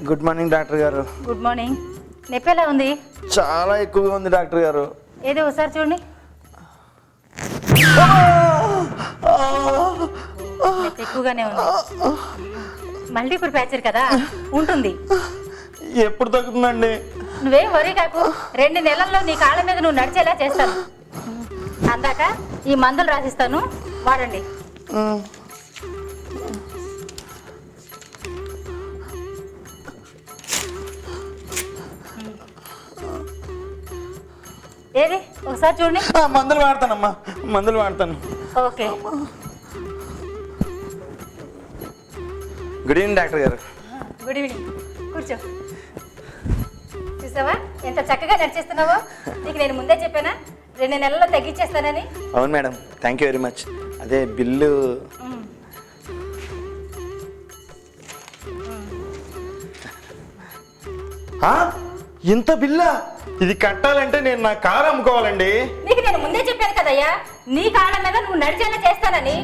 Good morning doctor గారు. Good morning. నొప్పి ఎలా ఉంది? చాలా ఎక్కువగా ఉంది డాక్టర్ గారు. ఏదో ఒకసారి చూడండి. నొప్పి ఎక్కువగానే ఉంది. మల్టీపుల్ ఫ్రాక్చర్ కదా, ఉంటుంది. ఎప్పుడు తగ్గుతుందండి? నువ్వేం వరీ కాకు, 2 నెలల్లో నీ కాళ్ళ మీద నువ్వు నడిచేలా చేస్తాను. అందాక ఈ మందులు రాసిస్తాను, వాడండి. ఏది ఒకసారి చూడండి. మందులు వాడతానమ్మా, మందులు వాడతాను. ఓకే. గుడ్ ఈవినింగ్ డాక్టర్ గారు. Good evening. కూర్చో. చూసావా ఎంత చక్కగా నడిచేస్తున్నావో? నీకు నేను ముందే చెప్పానా 2 నెలల్లో తగ్గించేస్తానని? అవును madam, thank you very much. అదే బిల్లు ఇంత బిల్లా? ఇది కట్టాలంటే నేను నా కారు అమ్ముకోవాలండి. నీకు నేను ముందే చెప్పాను కదయ్యా, నీ కాళ్ళ మీద నువ్వు నడిచేలా చేస్తానని.